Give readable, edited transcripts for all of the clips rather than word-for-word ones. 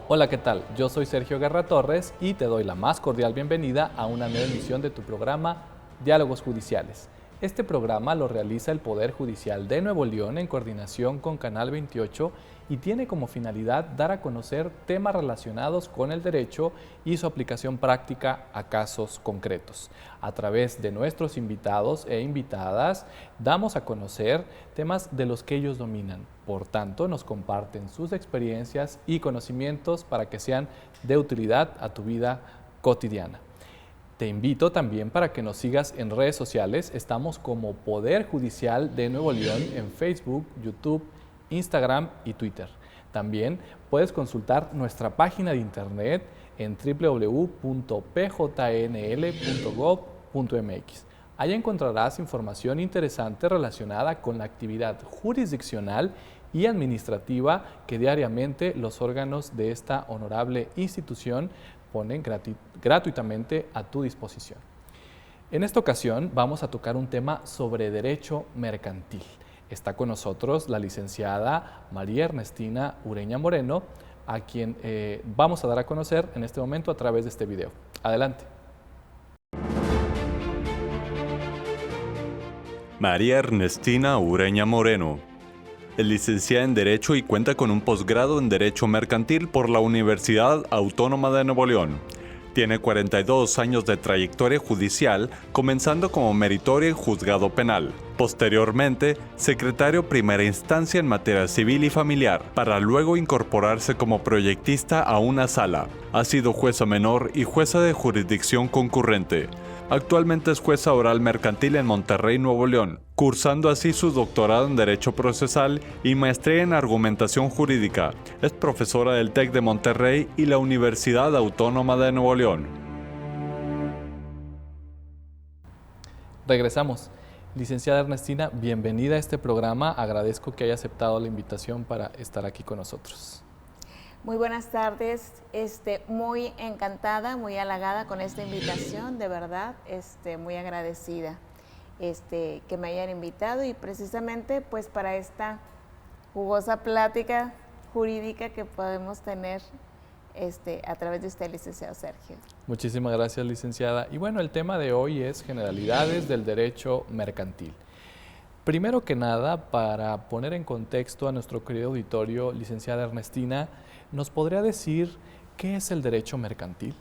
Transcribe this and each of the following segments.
Hola, ¿qué tal? Yo soy Sergio Guerra Torres y te doy la más cordial bienvenida a una nueva emisión de tu programa Diálogos Judiciales. Este programa lo realiza el Poder Judicial de Nuevo León en coordinación con Canal 28 y tiene como finalidad dar a conocer temas relacionados con el derecho y su aplicación práctica a casos concretos. A través de nuestros invitados e invitadas damos a conocer temas de los que ellos dominan. Por tanto, nos comparten sus experiencias y conocimientos para que sean de utilidad a tu vida cotidiana. Te invito también para que nos sigas en redes sociales. Estamos como Poder Judicial de Nuevo León en Facebook, YouTube, Instagram y Twitter. También puedes consultar nuestra página de internet en www.pjnl.gov.mx. Allí encontrarás información interesante relacionada con la actividad jurisdiccional y administrativa que diariamente los órganos de esta honorable institución ponen gratuitamente a tu disposición. En esta ocasión vamos a tocar un tema sobre derecho mercantil. Está con nosotros la licenciada María Ernestina Ureña Moreno, a quien vamos a dar a conocer en este momento a través de este video. Adelante. María Ernestina Ureña Moreno es licenciada en Derecho y cuenta con un posgrado en Derecho Mercantil por la Universidad Autónoma de Nuevo León. Tiene 42 años de trayectoria judicial, comenzando como meritoria en juzgado penal. Posteriormente, secretario primera instancia en materia civil y familiar, para luego incorporarse como proyectista a una sala. Ha sido jueza menor y jueza de jurisdicción concurrente. Actualmente es jueza oral mercantil en Monterrey, Nuevo León, cursando así su doctorado en Derecho Procesal y maestría en Argumentación Jurídica. Es profesora del TEC de Monterrey y la Universidad Autónoma de Nuevo León. Regresamos. Licenciada Ernestina, bienvenida a este programa. Agradezco que haya aceptado la invitación para estar aquí con nosotros. Muy buenas tardes, muy encantada, muy halagada con esta invitación, de verdad, muy agradecida que me hayan invitado y precisamente pues para esta jugosa plática jurídica que podemos tener a través de usted, licenciado Sergio. Muchísimas gracias, licenciada. Y bueno, el tema de hoy es generalidades del derecho mercantil. Primero que nada, para poner en contexto a nuestro querido auditorio, licenciada Ernestina, ¿nos podría decir qué es el derecho mercantil?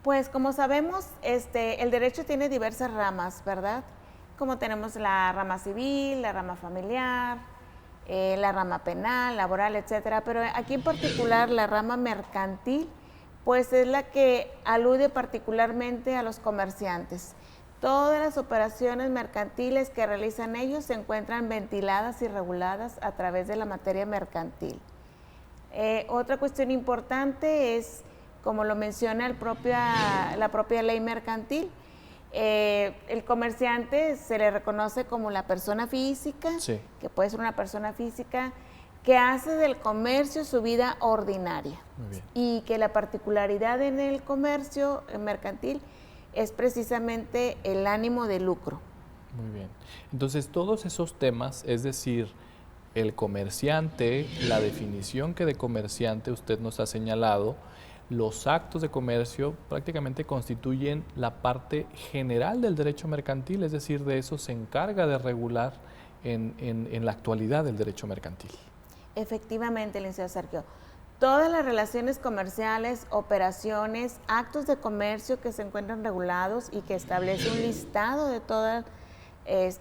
Pues como sabemos, el derecho tiene diversas ramas, ¿verdad? Como tenemos la rama civil, la rama familiar, la rama penal, laboral, etcétera. Pero aquí en particular la rama mercantil, pues es la que alude particularmente a los comerciantes. Todas las operaciones mercantiles que realizan ellos se encuentran ventiladas y reguladas a través de la materia mercantil. Otra cuestión importante es, como lo menciona la propia ley mercantil, el comerciante se le reconoce como la persona física, sí, que puede ser una persona física que hace del comercio su vida ordinaria. Muy bien. Y que la particularidad en el comercio mercantil es precisamente el ánimo de lucro. Muy bien. Entonces, todos esos temas, es decir, el comerciante, la definición que de comerciante usted nos ha señalado, los actos de comercio prácticamente constituyen la parte general del derecho mercantil, es decir, de eso se encarga de regular en la actualidad el derecho mercantil. Efectivamente, licenciado Sergio. Todas las relaciones comerciales, operaciones, actos de comercio que se encuentran regulados y que establece un listado de todas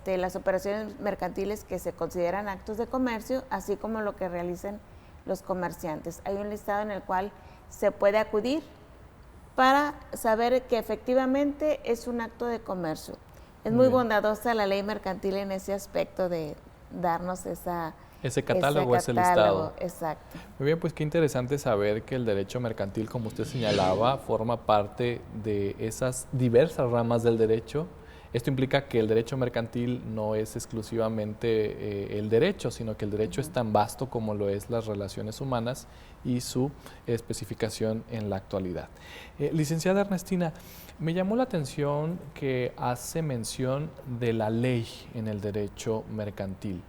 las operaciones mercantiles que se consideran actos de comercio, así como lo que realicen los comerciantes. Hay un listado en el cual se puede acudir para saber que efectivamente es un acto de comercio. Es muy bondadosa la ley mercantil en ese aspecto de darnos ese catálogo, ese listado. Exacto. Muy bien, pues qué interesante saber que el derecho mercantil, como usted señalaba, forma parte de esas diversas ramas del derecho. Esto implica que el derecho mercantil no es exclusivamente el derecho, sino que el derecho es tan vasto como lo es las relaciones humanas y su especificación en la actualidad. Licenciada Ernestina, me llamó la atención que hace mención de la ley en el derecho mercantil.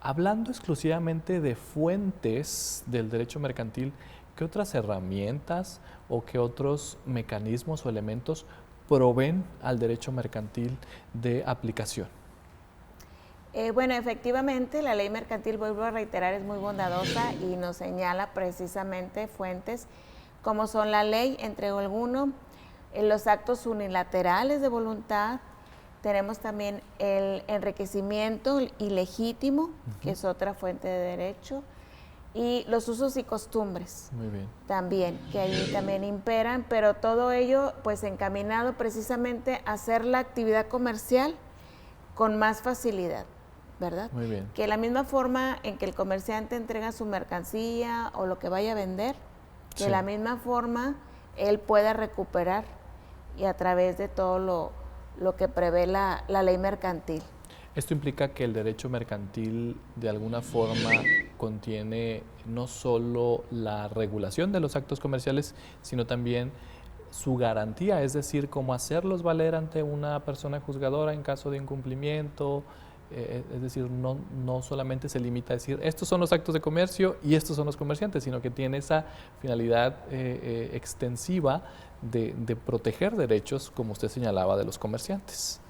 Hablando exclusivamente de fuentes del derecho mercantil, ¿qué otras herramientas o qué otros mecanismos o elementos proveen al derecho mercantil de aplicación? Bueno, efectivamente, la ley mercantil, vuelvo a reiterar, es muy bondadosa y nos señala precisamente fuentes como son la ley, entre algunos, los actos unilaterales de voluntad. Tenemos también el enriquecimiento ilegítimo, que es otra fuente de derecho, y los usos y costumbres. Muy bien. También, que ahí también imperan, pero todo ello pues encaminado precisamente a hacer la actividad comercial con más facilidad, ¿verdad? Muy bien. Que la misma forma en que el comerciante entrega su mercancía o lo que vaya a vender, que de la misma forma él pueda recuperar y a través de todo lo que prevé la ley mercantil. Esto implica que el derecho mercantil de alguna forma contiene no solo la regulación de los actos comerciales, sino también su garantía, es decir, cómo hacerlos valer ante una persona juzgadora en caso de incumplimiento. Es decir, no solamente se limita a decir estos son los actos de comercio y estos son los comerciantes, sino que tiene esa finalidad extensiva de proteger derechos, como usted señalaba, de los comerciantes.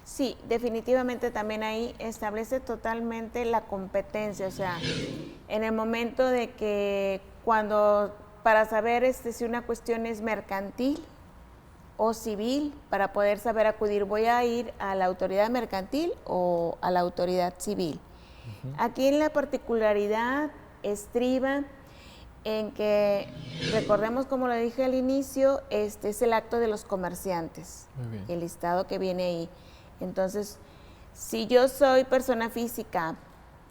Sí, definitivamente también ahí establece totalmente la competencia, o sea, en el momento de que para saber si una cuestión es mercantil o civil, para poder saber acudir, voy a ir a la autoridad mercantil o a la autoridad civil. Aquí en la particularidad estriba en que, recordemos como lo dije al inicio, este es el acto de los comerciantes, el listado que viene ahí. Entonces, si yo soy persona física,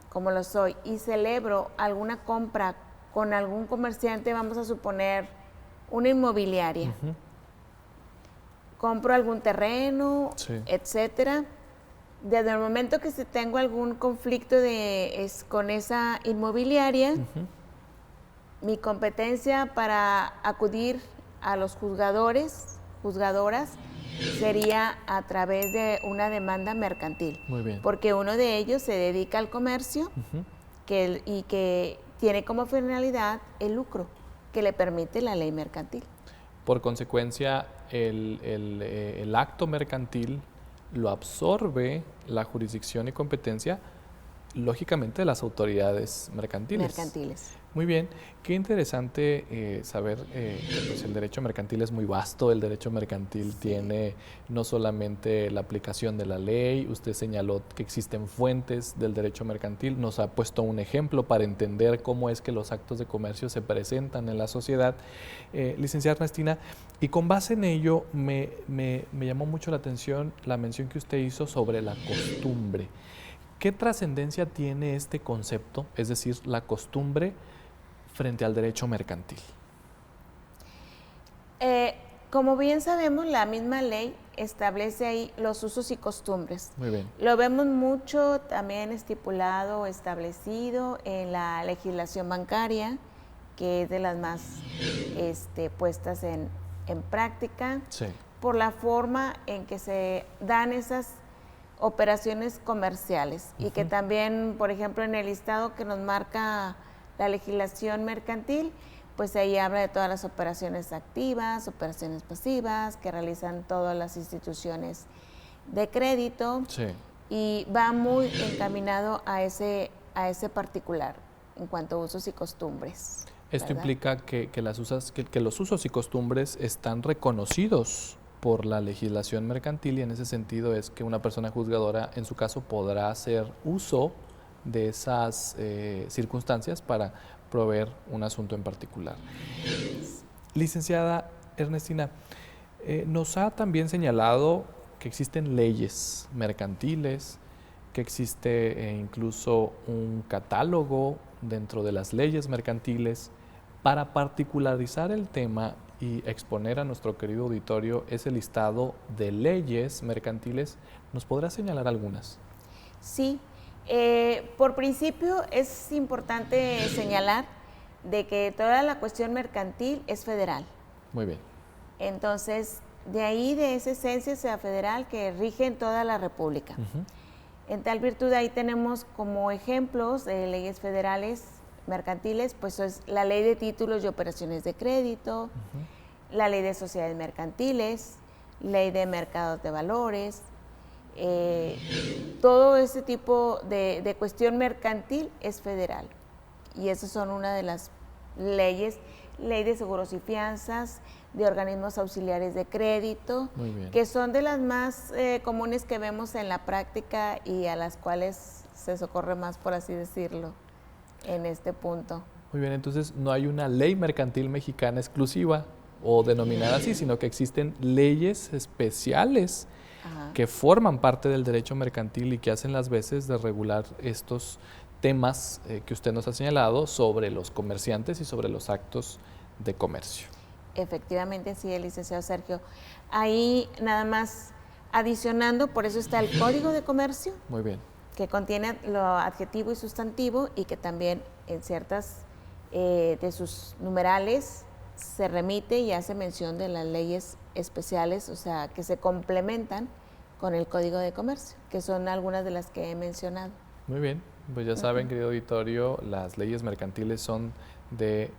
como lo soy, y celebro alguna compra con algún comerciante, vamos a suponer una inmobiliaria, compro algún terreno, etcétera, desde el momento que si tengo algún conflicto con esa inmobiliaria, mi competencia para acudir a los juzgadoras, sería a través de una demanda mercantil. Muy bien. Porque uno de ellos se dedica al comercio y que tiene como finalidad el lucro que le permite la ley mercantil. Por consecuencia, el acto mercantil lo absorbe la jurisdicción y competencia, lógicamente, de las autoridades mercantiles. Muy bien, qué interesante saber que pues el derecho mercantil es muy vasto. El derecho mercantil tiene no solamente la aplicación de la ley, usted señaló que existen fuentes del derecho mercantil, nos ha puesto un ejemplo para entender cómo es que los actos de comercio se presentan en la sociedad. Licenciada Ernestina, y con base en ello me llamó mucho la atención la mención que usted hizo sobre la costumbre. ¿Qué trascendencia tiene este concepto, es decir, la costumbre, frente al derecho mercantil? Como bien sabemos, la misma ley establece ahí los usos y costumbres. Muy bien. Lo vemos mucho también estipulado, establecido en la legislación bancaria, que es de las más puestas en práctica, por la forma en que se dan esas operaciones comerciales y que también, por ejemplo, en el listado que nos marca la legislación mercantil, pues ahí habla de todas las operaciones activas, operaciones pasivas que realizan todas las instituciones de crédito y va muy encaminado a ese particular en cuanto a usos y costumbres. Esto ¿verdad? implica que los usos y costumbres están reconocidos por la legislación mercantil y en ese sentido es que una persona juzgadora en su caso podrá hacer uso de esas circunstancias para proveer un asunto en particular. Licenciada Ernestina, nos ha también señalado que existen leyes mercantiles, que existe incluso un catálogo dentro de las leyes mercantiles. Para particularizar el tema y exponer a nuestro querido auditorio ese listado de leyes mercantiles, ¿nos podrá señalar algunas? Sí, por principio es importante señalar de que toda la cuestión mercantil es federal. Muy bien. Entonces, de ahí, de esa esencia sea federal que rige en toda la República. En tal virtud ahí tenemos como ejemplos de leyes federales mercantiles, pues es la ley de títulos y operaciones de crédito, la ley de sociedades mercantiles, ley de mercados de valores, todo ese tipo de cuestión mercantil es federal. Y esas son una de las leyes, ley de seguros y fianzas, de organismos auxiliares de crédito, que son de las más comunes que vemos en la práctica y a las cuales se socorre más, por así decirlo, en este punto. Muy bien, entonces no hay una ley mercantil mexicana exclusiva o denominada así, sino que existen leyes especiales que forman parte del derecho mercantil y que hacen las veces de regular estos temas que usted nos ha señalado sobre los comerciantes y sobre los actos de comercio. Efectivamente, sí, el licenciado Sergio. Ahí nada más adicionando, por eso está el Código de Comercio. Muy bien. Que contiene lo adjetivo y sustantivo y que también en ciertas de sus numerales se remite y hace mención de las leyes especiales, o sea, que se complementan con el Código de Comercio, que son algunas de las que he mencionado. Muy bien, pues ya saben, querido auditorio, las leyes mercantiles son de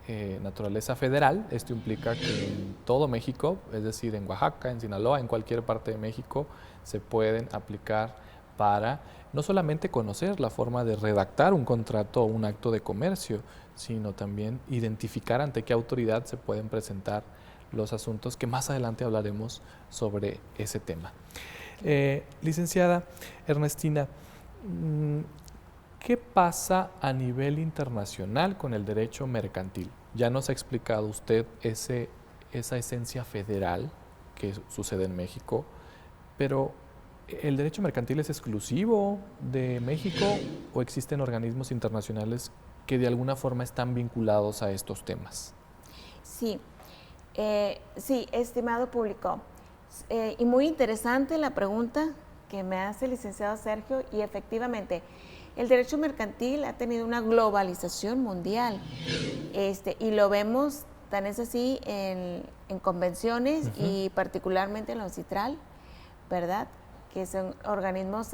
naturaleza federal. Esto implica que en todo México, es decir, en Oaxaca, en Sinaloa, en cualquier parte de México, se pueden aplicar para no solamente conocer la forma de redactar un contrato o un acto de comercio, sino también identificar ante qué autoridad se pueden presentar los asuntos, que más adelante hablaremos sobre ese tema. Licenciada Ernestina, ¿qué pasa a nivel internacional con el derecho mercantil? Ya nos ha explicado usted esa esencia federal que sucede en México, pero ¿el derecho mercantil es exclusivo de México o existen organismos internacionales que de alguna forma están vinculados a estos temas? Sí, sí, estimado público, y muy interesante la pregunta que me hace el licenciado Sergio, y efectivamente, el derecho mercantil ha tenido una globalización mundial, y lo vemos, tan es así, en convenciones y particularmente en la UNCITRAL, ¿verdad?, que son organismos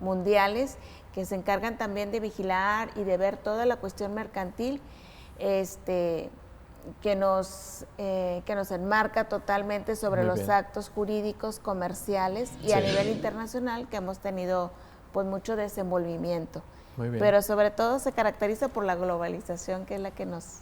mundiales que se encargan también de vigilar y de ver toda la cuestión mercantil, que nos enmarca totalmente sobre los actos jurídicos comerciales y a nivel internacional que hemos tenido pues mucho desenvolvimiento. Pero sobre todo se caracteriza por la globalización, que es la que nos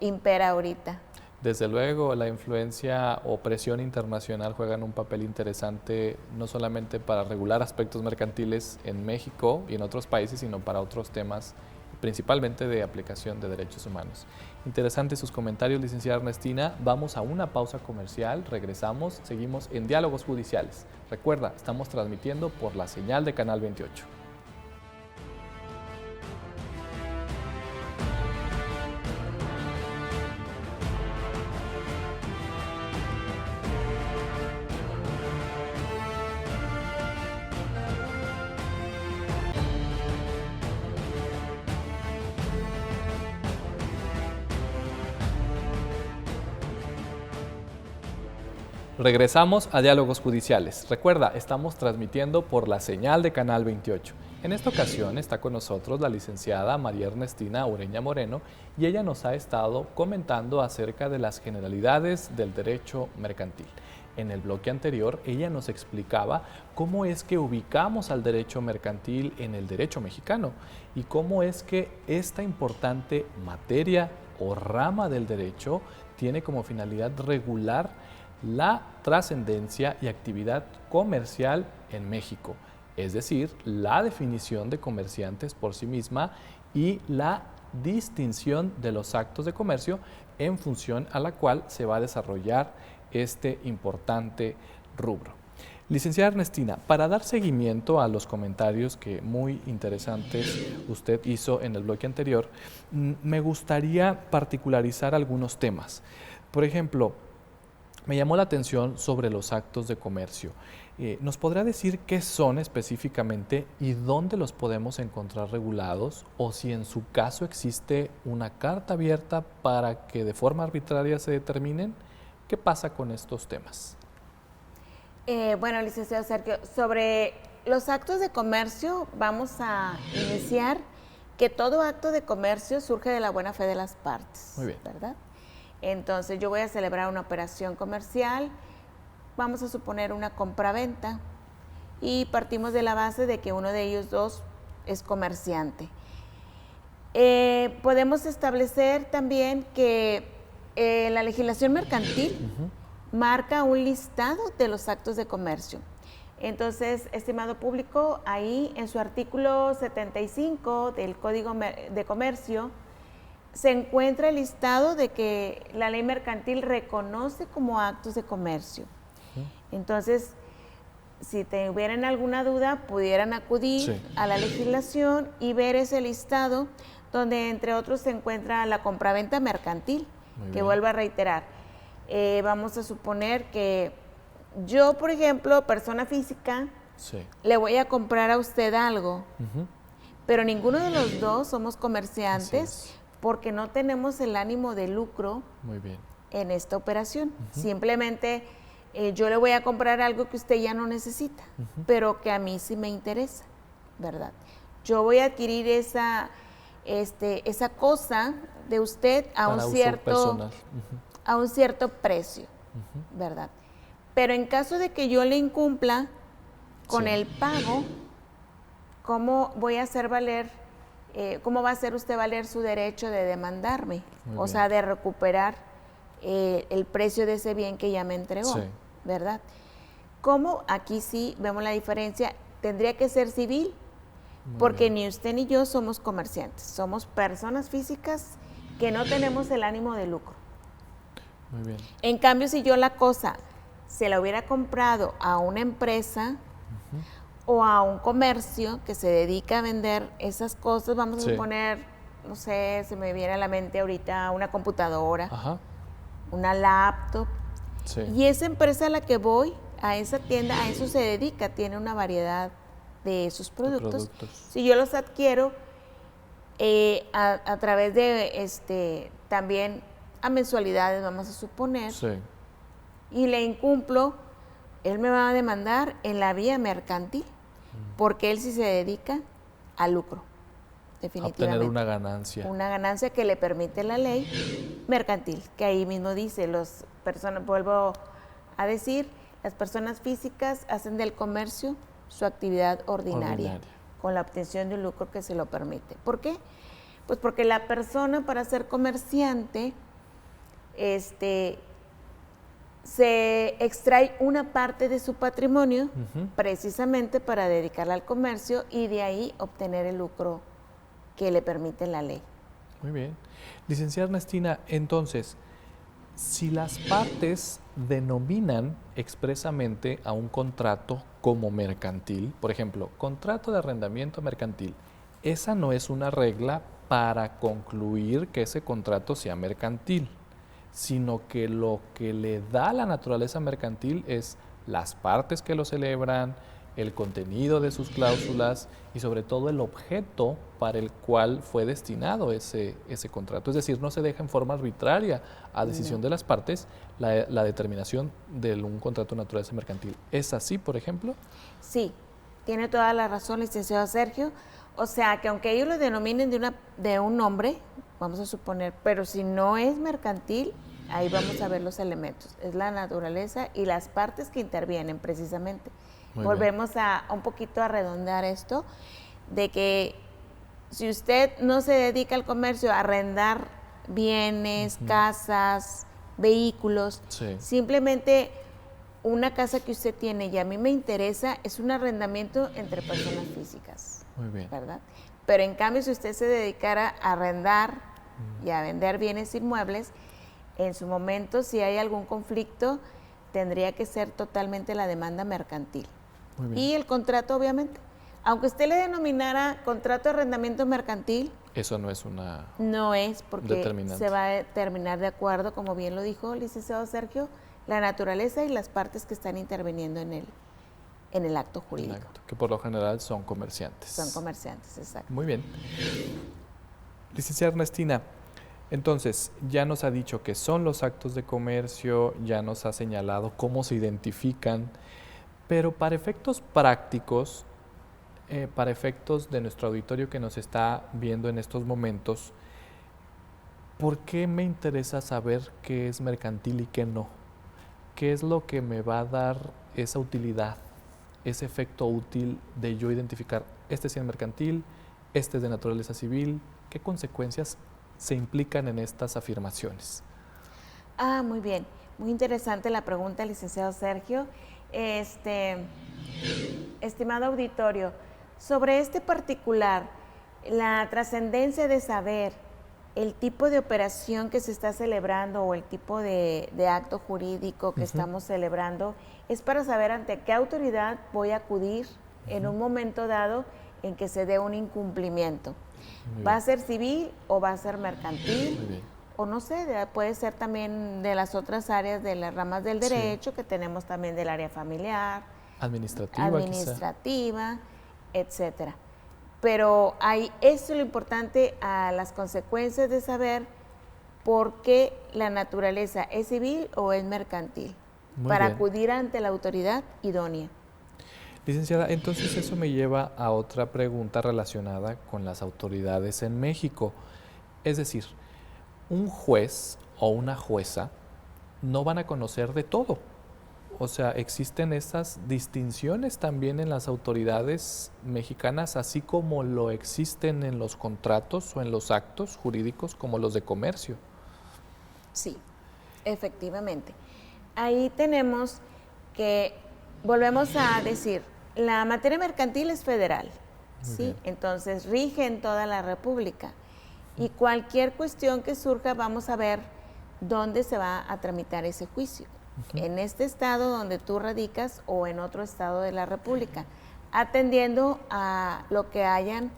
impera ahorita. Desde luego, la influencia o presión internacional juegan un papel interesante no solamente para regular aspectos mercantiles en México y en otros países, sino para otros temas, principalmente de aplicación de derechos humanos. Interesantes sus comentarios, licenciada Ernestina. Vamos a una pausa comercial, regresamos, seguimos en Diálogos Judiciales. Recuerda, estamos transmitiendo por la señal de Canal 28. Regresamos a Diálogos Judiciales. Recuerda, estamos transmitiendo por la señal de Canal 28. En esta ocasión está con nosotros la licenciada María Ernestina Ureña Moreno y ella nos ha estado comentando acerca de las generalidades del derecho mercantil. En el bloque anterior, ella nos explicaba cómo es que ubicamos al derecho mercantil en el derecho mexicano y cómo es que esta importante materia o rama del derecho tiene como finalidad regular la trascendencia y actividad comercial en México, es decir, la definición de comerciantes por sí misma y la distinción de los actos de comercio en función a la cual se va a desarrollar este importante rubro. Licenciada Ernestina, para dar seguimiento a los comentarios que muy interesantes usted hizo en el bloque anterior, me gustaría particularizar algunos temas. Por ejemplo, me llamó la atención sobre los actos de comercio. ¿Nos podrá decir qué son específicamente y dónde los podemos encontrar regulados? O si en su caso existe una carta abierta para que de forma arbitraria se determinen. ¿Qué pasa con estos temas? Bueno, licenciado Sergio, sobre los actos de comercio, vamos a iniciar que todo acto de comercio surge de la buena fe de las partes. Muy bien. ¿Verdad? Entonces yo voy a celebrar una operación comercial, vamos a suponer una compraventa, y partimos de la base de que uno de ellos dos es comerciante. Podemos establecer también que la legislación mercantil marca un listado de los actos de comercio. Entonces, estimado público, ahí en su artículo 75 del Código de Comercio se encuentra el listado de que la ley mercantil reconoce como actos de comercio. Entonces, si tuvieran alguna duda, pudieran acudir a la legislación y ver ese listado donde entre otros se encuentra la compraventa mercantil, que vuelvo a reiterar. Vamos a suponer que yo, por ejemplo, persona física, le voy a comprar a usted algo, pero ninguno de los dos somos comerciantes porque no tenemos el ánimo de lucro en esta operación. Simplemente yo le voy a comprar algo que usted ya no necesita, pero que a mí sí me interesa, ¿verdad? Yo voy a adquirir esa cosa de usted a un cierto precio, ¿verdad? Pero en caso de que yo le incumpla con el pago, ¿cómo voy a hacer valer, cómo va a hacer usted valer su derecho de demandarme? O sea, de recuperar el precio de ese bien que ya me entregó, ¿verdad? ¿Cómo? Aquí sí vemos la diferencia. Tendría que ser civil, porque ni usted ni yo somos comerciantes, somos personas físicas que no tenemos el ánimo de lucro. Muy bien. En cambio, si yo la cosa se la hubiera comprado a una empresa o a un comercio que se dedica a vender esas cosas, vamos a suponer, no sé, se me viene a la mente ahorita una computadora, una laptop, y esa empresa a la que voy, a esa tienda, a eso se dedica, tiene una variedad de esos productos. Si yo los adquiero a través de también a mensualidades, vamos a suponer, y le incumplo, él me va a demandar en la vía mercantil, porque él sí se dedica al lucro, definitivamente. A obtener una ganancia. Una ganancia que le permite la ley mercantil, que ahí mismo dice, vuelvo a decir, las personas físicas hacen del comercio su actividad ordinaria, con la obtención de un lucro que se lo permite. ¿Por qué? Pues porque la persona, para ser comerciante, se extrae una parte de su patrimonio precisamente para dedicarla al comercio y de ahí obtener el lucro que le permite la ley. Muy bien. Licenciada Ernestina, entonces, si las partes denominan expresamente a un contrato como mercantil, por ejemplo, contrato de arrendamiento mercantil, esa no es una regla para concluir que ese contrato sea mercantil, sino que lo que le da la naturaleza mercantil es las partes que lo celebran, el contenido de sus cláusulas y sobre todo el objeto para el cual fue destinado ese contrato. Es decir, no se deja en forma arbitraria a decisión de las partes la determinación de un contrato de naturaleza mercantil. ¿Es así, por ejemplo? Sí, tiene toda la razón, licenciado Sergio. O sea, que aunque ellos lo denominen de un nombre, vamos a suponer, pero si no es mercantil, ahí vamos a ver los elementos. Es la naturaleza y las partes que intervienen precisamente. Volvemos a un poquito a redondear esto, de que si usted no se dedica al comercio, a arrendar bienes, casas, vehículos, simplemente una casa que usted tiene y a mí me interesa, es un arrendamiento entre personas físicas. Muy bien. ¿Verdad? Pero en cambio, si usted se dedicara a arrendar y a vender bienes inmuebles, en su momento, si hay algún conflicto, tendría que ser totalmente la demanda mercantil. Muy bien. Y el contrato, obviamente. Aunque usted le denominara contrato de arrendamiento mercantil, eso no es una no es, porque determinante. Se va a determinar de acuerdo, como bien lo dijo el licenciado Sergio, la naturaleza y las partes que están interviniendo en el acto jurídico. Exacto, que por lo general son comerciantes. Son comerciantes, exacto. Muy bien. Licenciada Ernestina, entonces ya nos ha dicho qué son los actos de comercio, ya nos ha señalado cómo se identifican, pero para efectos prácticos, para efectos de nuestro auditorio que nos está viendo en estos momentos, ¿por qué me interesa saber qué es mercantil y qué no? ¿Qué es lo que me va a dar esa utilidad, ese efecto útil de yo identificar este sí es mercantil, este es de naturaleza civil? ¿Qué consecuencias se implican en estas afirmaciones? Muy bien. Muy interesante la pregunta, licenciado Sergio. Estimado auditorio, sobre este particular, la trascendencia de saber el tipo de operación que se está celebrando o el tipo de acto jurídico que estamos celebrando es para saber ante qué autoridad voy a acudir en un momento dado en que se dé un incumplimiento. ¿Va a ser civil o va a ser mercantil? O no sé, puede ser también de las otras áreas de las ramas del derecho, que tenemos también del área familiar, administrativa, etcétera. Pero eso es lo importante a las consecuencias de saber por qué la naturaleza es civil o es mercantil, para acudir ante la autoridad idónea. Licenciada, entonces eso me lleva a otra pregunta relacionada con las autoridades en México. Es decir, un juez o una jueza no van a conocer de todo. O sea, existen esas distinciones también en las autoridades mexicanas, así como lo existen en los contratos o en los actos jurídicos como los de comercio. Sí, efectivamente. Ahí tenemos que, volvemos a decir, la materia mercantil es federal, ¿sí? Entonces rige en toda la República. Y cualquier cuestión que surja, vamos a ver dónde se va a tramitar ese juicio. En este estado donde tú radicas o en otro estado de la República, atendiendo a lo que hayan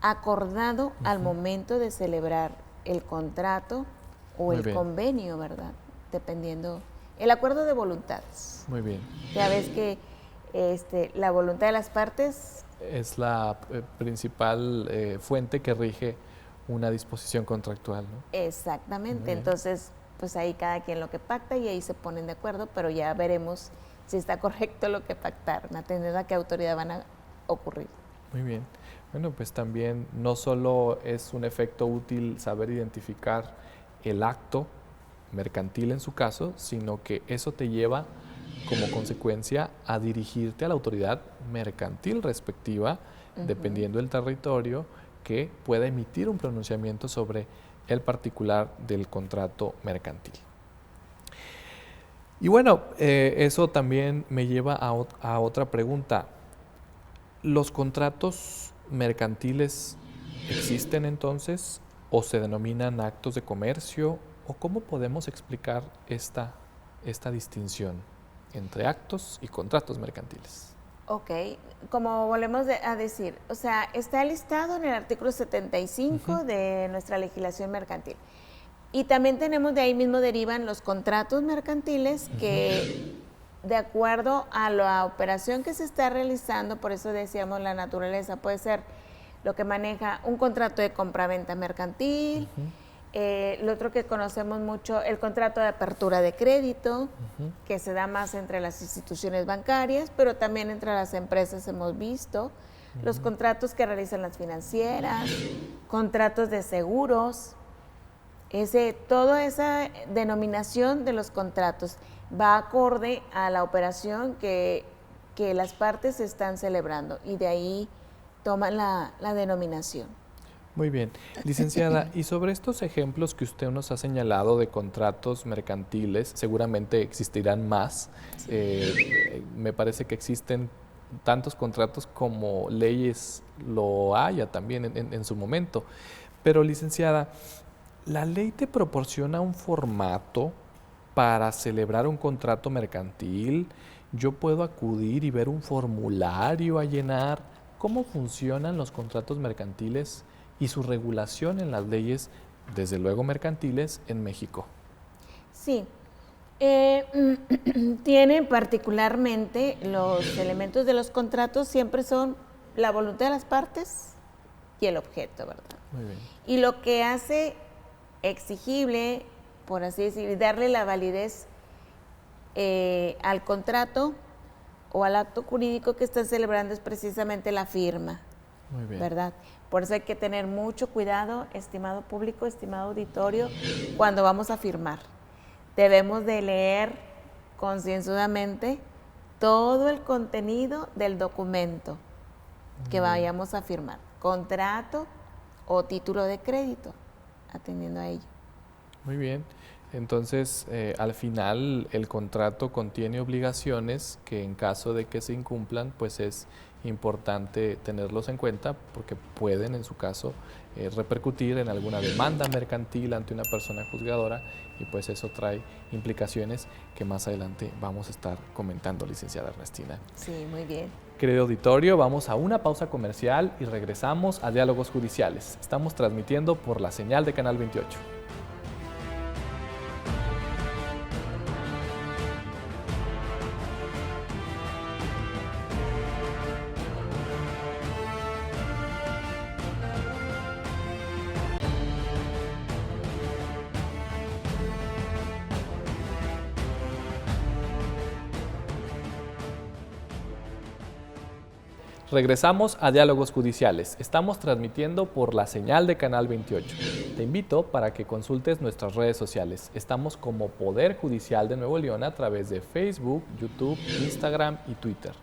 acordado al momento de celebrar el contrato o el convenio, ¿verdad? Dependiendo, el acuerdo de voluntades. Muy bien. Ya ves que la voluntad de las partes es la principal fuente que rige una disposición contractual, ¿no? Exactamente. Entonces, pues ahí cada quien lo que pacta y ahí se ponen de acuerdo, pero ya veremos si está correcto lo que pactaron, atendiendo a qué autoridad van a ocurrir. Muy bien. Bueno, pues también no solo es un efecto útil saber identificar el acto mercantil en su caso, sino que eso te lleva como consecuencia a dirigirte a la autoridad mercantil respectiva, dependiendo del territorio, que pueda emitir un pronunciamiento sobre el particular del contrato mercantil. Y bueno, eso también me lleva a otra pregunta. ¿Los contratos mercantiles existen entonces o se denominan actos de comercio? ¿O cómo podemos explicar esta distinción entre actos y contratos mercantiles? Ok, como volvemos a decir, o sea, está listado en el artículo 75 de nuestra legislación mercantil. Y también tenemos, de ahí mismo derivan los contratos mercantiles que, de acuerdo a la operación que se está realizando, por eso decíamos la naturaleza, puede ser lo que maneja un contrato de compraventa mercantil, lo otro que conocemos mucho, el contrato de apertura de crédito, que se da más entre las instituciones bancarias, pero también entre las empresas hemos visto, los contratos que realizan las financieras, contratos de seguros, toda esa denominación de los contratos va acorde a la operación que las partes están celebrando y de ahí toman la denominación. Muy bien. Licenciada, y sobre estos ejemplos que usted nos ha señalado de contratos mercantiles, seguramente existirán más. Me parece que existen tantos contratos como leyes lo haya también en su momento. Pero, licenciada, ¿la ley te proporciona un formato para celebrar un contrato mercantil? ¿Yo puedo acudir y ver un formulario a llenar? ¿Cómo funcionan los contratos mercantiles y su regulación en las leyes, desde luego mercantiles, en México? Sí, tienen particularmente los elementos de los contratos, siempre son la voluntad de las partes y el objeto, ¿verdad? Muy bien. Y lo que hace exigible, por así decir, darle la validez al contrato, o al acto jurídico que están celebrando es precisamente la firma. Muy bien. ¿Verdad? Por eso hay que tener mucho cuidado, estimado público, estimado auditorio, cuando vamos a firmar. Debemos de leer concienzudamente todo el contenido del documento que vayamos a firmar, contrato o título de crédito, atendiendo a ello. Muy bien. Entonces, al final, el contrato contiene obligaciones que en caso de que se incumplan, pues es importante tenerlos en cuenta porque pueden, en su caso, repercutir en alguna demanda mercantil ante una persona juzgadora y pues eso trae implicaciones que más adelante vamos a estar comentando, licenciada Ernestina. Sí, muy bien. Querido auditorio, vamos a una pausa comercial y regresamos a Diálogos Judiciales. Estamos transmitiendo por la señal de Canal 28. Regresamos a Diálogos Judiciales. Estamos transmitiendo por la señal de Canal 28. Te invito para que consultes nuestras redes sociales. Estamos como Poder Judicial de Nuevo León a través de Facebook, YouTube, Instagram y Twitter.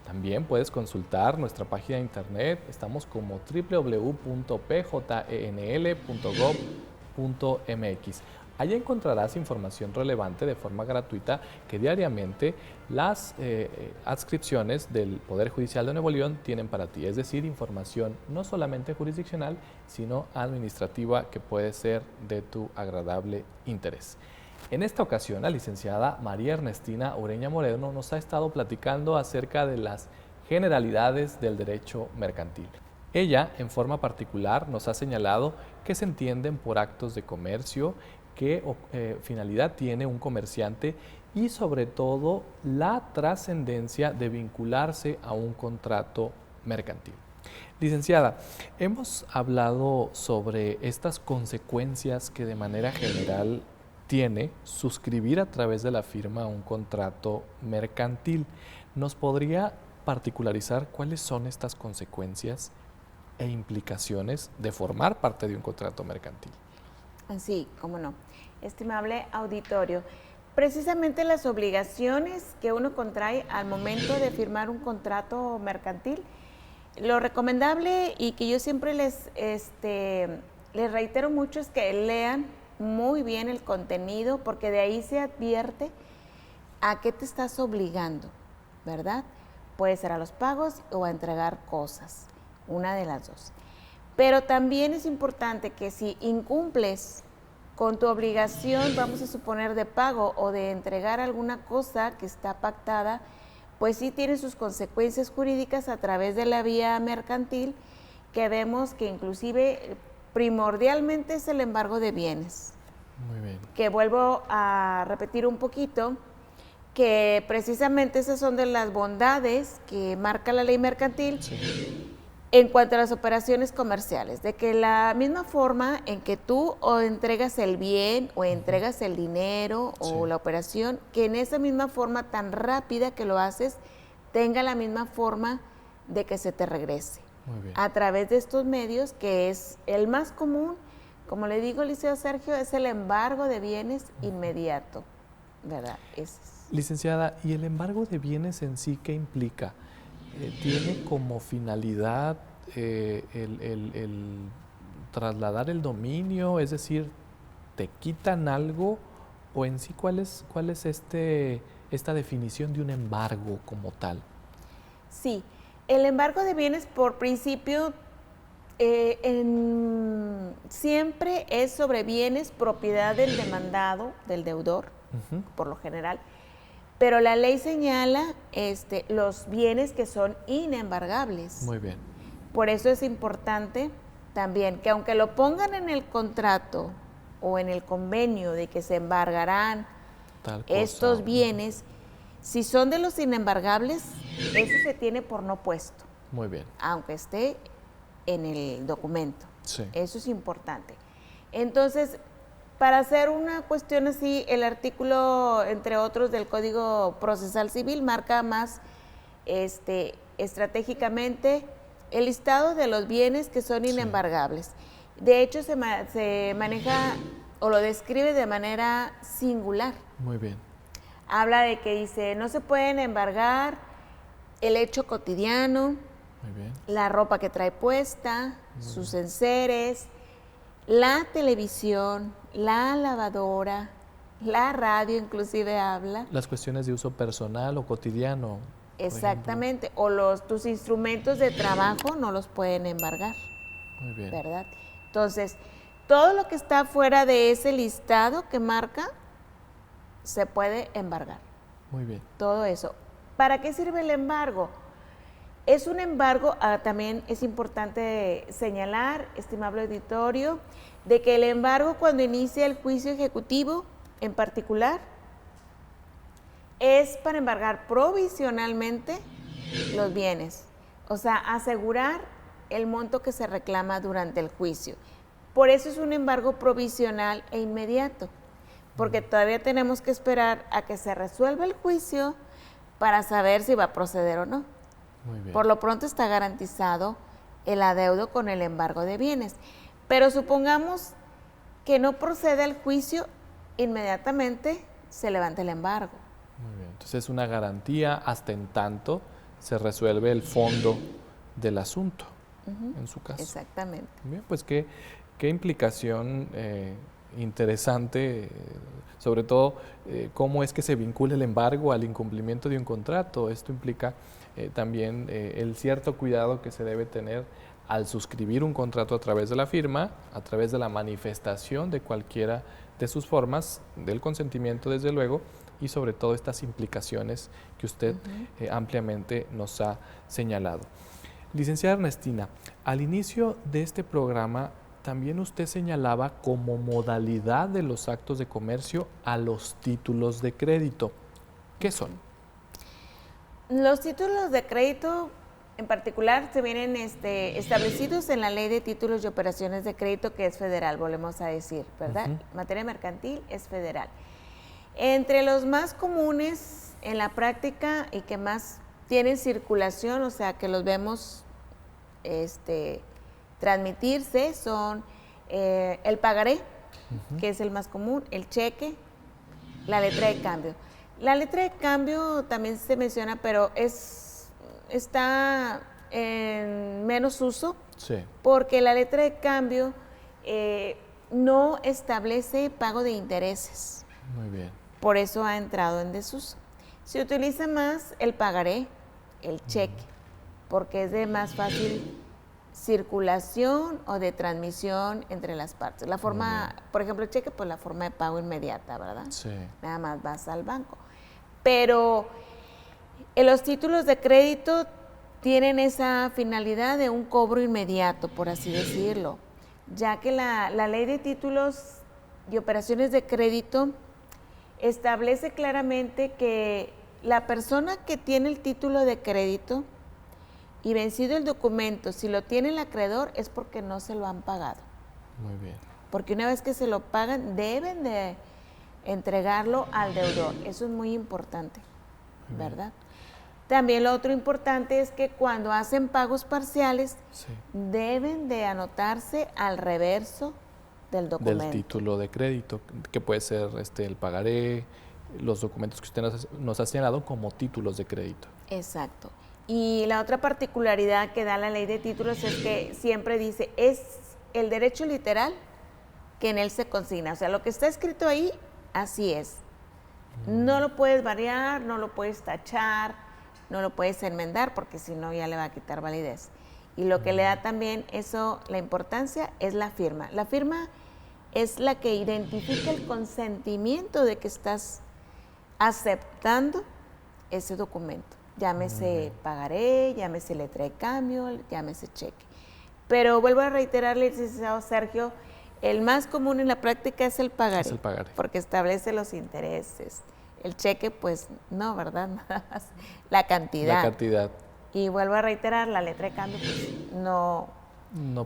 También puedes consultar nuestra página de internet. Estamos como www.pjnl.gov.mx. Allí encontrarás información relevante de forma gratuita que diariamente las adscripciones del Poder Judicial de Nuevo León tienen para ti. Es decir, información no solamente jurisdiccional, sino administrativa que puede ser de tu agradable interés. En esta ocasión, la licenciada María Ernestina Ureña Moreno nos ha estado platicando acerca de las generalidades del derecho mercantil. Ella, en forma particular, nos ha señalado que se entienden por actos de comercio, qué finalidad tiene un comerciante y sobre todo la trascendencia de vincularse a un contrato mercantil. Licenciada, hemos hablado sobre estas consecuencias que de manera general tiene suscribir a través de la firma un contrato mercantil. ¿Nos podría particularizar cuáles son estas consecuencias e implicaciones de formar parte de un contrato mercantil? Sí, cómo no. Estimable auditorio, precisamente las obligaciones que uno contrae al momento de firmar un contrato mercantil, lo recomendable y que yo siempre les reitero mucho es que lean muy bien el contenido porque de ahí se advierte a qué te estás obligando, ¿verdad? Puede ser a los pagos o a entregar cosas, una de las dos. Pero también es importante que si incumples con tu obligación, vamos a suponer de pago o de entregar alguna cosa que está pactada, pues sí tiene sus consecuencias jurídicas a través de la vía mercantil, que vemos que inclusive primordialmente es el embargo de bienes. Muy bien. Que vuelvo a repetir un poquito, que precisamente esas son de las bondades que marca la ley mercantil. Sí. En cuanto a las operaciones comerciales, de que la misma forma en que tú o entregas el bien o entregas el dinero o la operación, que en esa misma forma tan rápida que lo haces, tenga la misma forma de que se te regrese. Muy bien. A través de estos medios, que es el más común, como le digo, licenciado Sergio, es el embargo de bienes inmediato, ¿verdad? Licenciada, ¿y el embargo de bienes en sí qué implica? ¿Tiene como finalidad el trasladar el dominio? Es decir, ¿te quitan algo? ¿O en sí cuál es esta definición de un embargo como tal? Sí, el embargo de bienes por principio siempre es sobre bienes propiedad del demandado, del deudor, por lo general. Pero la ley señala los bienes que son inembargables. Muy bien. Por eso es importante también que aunque lo pongan en el contrato o en el convenio de que se embargarán estos bienes, si son de los inembargables, eso se tiene por no puesto. Muy bien. Aunque esté en el documento. Sí. Eso es importante. Entonces, para hacer una cuestión así, el artículo, entre otros, del Código Procesal Civil marca más estratégicamente el listado de los bienes que son inembargables. De hecho, se maneja o lo describe de manera singular. Muy bien. Habla de que dice, no se pueden embargar el hecho cotidiano, Muy bien. la ropa que trae puesta, sus enseres, la televisión, la lavadora, la radio inclusive habla. Las cuestiones de uso personal o cotidiano. Exactamente, o tus instrumentos de trabajo no los pueden embargar. Muy bien. ¿Verdad? Entonces, todo lo que está fuera de ese listado que marca, se puede embargar. Muy bien. Todo eso. ¿Para qué sirve el embargo? Es un embargo, también es importante señalar, estimable auditorio, de que el embargo cuando inicia el juicio ejecutivo en particular es para embargar provisionalmente los bienes, o sea, asegurar el monto que se reclama durante el juicio. Por eso es un embargo provisional e inmediato, porque todavía tenemos que esperar a que se resuelva el juicio para saber si va a proceder o no. Muy bien. Por lo pronto está garantizado el adeudo con el embargo de bienes. Pero supongamos que no procede el juicio, inmediatamente se levanta el embargo. Muy bien. Entonces es una garantía hasta en tanto se resuelve el fondo del asunto, en su caso. Exactamente. Bien, pues qué implicación interesante, sobre todo cómo es que se vincula el embargo al incumplimiento de un contrato. Esto implica también el cierto cuidado que se debe tener al suscribir un contrato a través de la firma, a través de la manifestación de cualquiera de sus formas, del consentimiento desde luego, y sobre todo estas implicaciones que usted ampliamente nos ha señalado. Licenciada Ernestina, al inicio de este programa también usted señalaba como modalidad de los actos de comercio a los títulos de crédito. ¿Qué son? Los títulos de crédito en particular se vienen establecidos en la Ley de Títulos y Operaciones de Crédito, que es federal, volvemos a decir, ¿verdad? Materia mercantil es federal. Entre los más comunes en la práctica y que más tienen circulación, o sea, que los vemos transmitirse, son el pagaré, que es el más común, el cheque, la letra de cambio. La letra de cambio también se menciona, pero está en menos uso, porque la letra de cambio no establece pago de intereses. Muy bien. Por eso ha entrado en desuso. Se utiliza más el pagaré, el cheque, porque es de más fácil circulación o de transmisión entre las partes. La forma, por ejemplo, el cheque, pues la forma de pago inmediata, ¿verdad? Sí. Nada más vas al banco. Pero los títulos de crédito tienen esa finalidad de un cobro inmediato, por así decirlo, ya que la Ley de Títulos y Operaciones de Crédito establece claramente que la persona que tiene el título de crédito y vencido el documento, si lo tiene el acreedor, es porque no se lo han pagado. Muy bien. Porque una vez que se lo pagan, deben de entregarlo al deudor. Eso es muy importante, ¿verdad? También lo otro importante es que cuando hacen pagos parciales, deben de anotarse al reverso del documento. Del título de crédito, que puede ser el pagaré, los documentos que usted nos ha señalado como títulos de crédito. Exacto. Y la otra particularidad que da la Ley de Títulos es que siempre dice, es el derecho literal que en él se consigna. O sea, lo que está escrito ahí, así es. No lo puedes variar, no lo puedes tachar, no lo puedes enmendar, porque si no ya le va a quitar validez. Y lo que le da también eso, la importancia, es la firma. La firma es la que identifica el consentimiento de que estás aceptando ese documento. Llámese pagaré, llámese letra de cambio, llámese cheque. Pero vuelvo a reiterarle, licenciado Sergio, el más común en la práctica es el pagaré. Es el pagaré. Porque establece los intereses. El cheque, pues no, ¿verdad? Nada más la cantidad. La cantidad. Y vuelvo a reiterar, la letra de cambio, pues no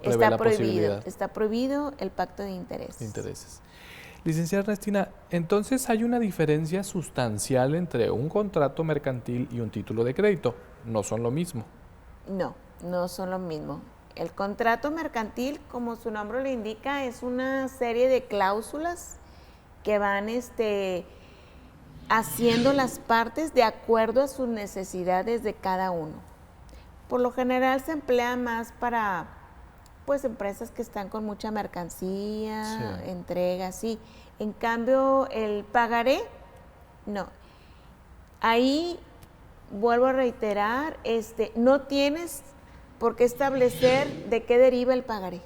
prevé la posibilidad. Está prohibido el pacto de intereses. Intereses. Licenciada Ernestina, entonces hay una diferencia sustancial entre un contrato mercantil y un título de crédito. No son lo mismo. No, no son lo mismo. El contrato mercantil, como su nombre lo indica, es una serie de cláusulas que van haciendo las partes de acuerdo a sus necesidades de cada uno. Por lo general se emplea más para pues empresas que están con mucha mercancía, sí, entregas, sí. En cambio, el pagaré, no. Ahí vuelvo a reiterar, no tienes por qué establecer de qué deriva el pagaré.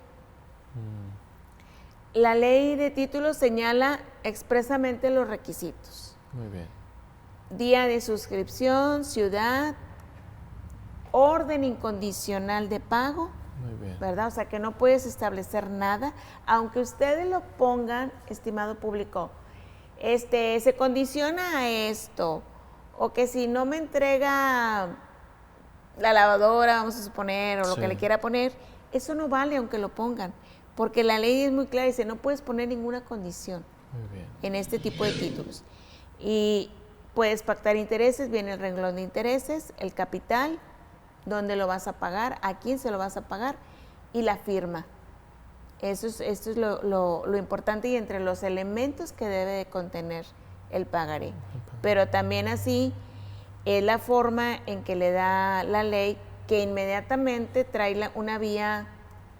La ley de títulos señala expresamente los requisitos. Muy bien. Día de suscripción, ciudad, orden incondicional de pago. Muy bien. ¿Verdad? O sea, que no puedes establecer nada, aunque ustedes lo pongan, estimado público, se condiciona a esto, o que si no me entrega la lavadora, vamos a suponer, o lo que le quiera poner, eso no vale aunque lo pongan, porque la ley es muy clara, dice, no puedes poner ninguna condición en este tipo de títulos. Y puedes pactar intereses, viene el renglón de intereses, el capital, dónde lo vas a pagar, a quién se lo vas a pagar y la firma. Esto es lo importante y entre los elementos que debe de contener el pagaré. Pero también así es la forma en que le da la ley que inmediatamente trae una vía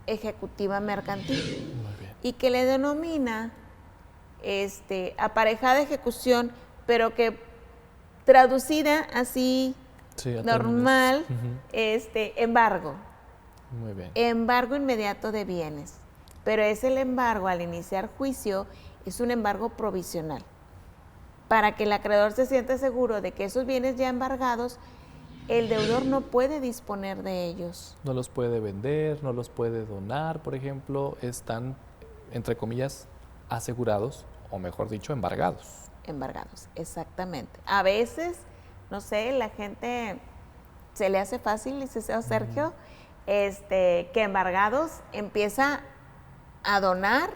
ejecutiva mercantil y que le denomina aparejada ejecución, pero que traducida así normal, embargo. Muy bien. Embargo inmediato de bienes. Pero es el embargo al iniciar juicio, es un embargo provisional. Para que el acreedor se sienta seguro de que esos bienes ya embargados, el deudor no puede disponer de ellos. No los puede vender, no los puede donar, por ejemplo, están, entre comillas, asegurados, o mejor dicho, embargados. Embargados, exactamente. A veces, no sé, la gente se le hace fácil, licenciado Sergio, que embargados empieza a donar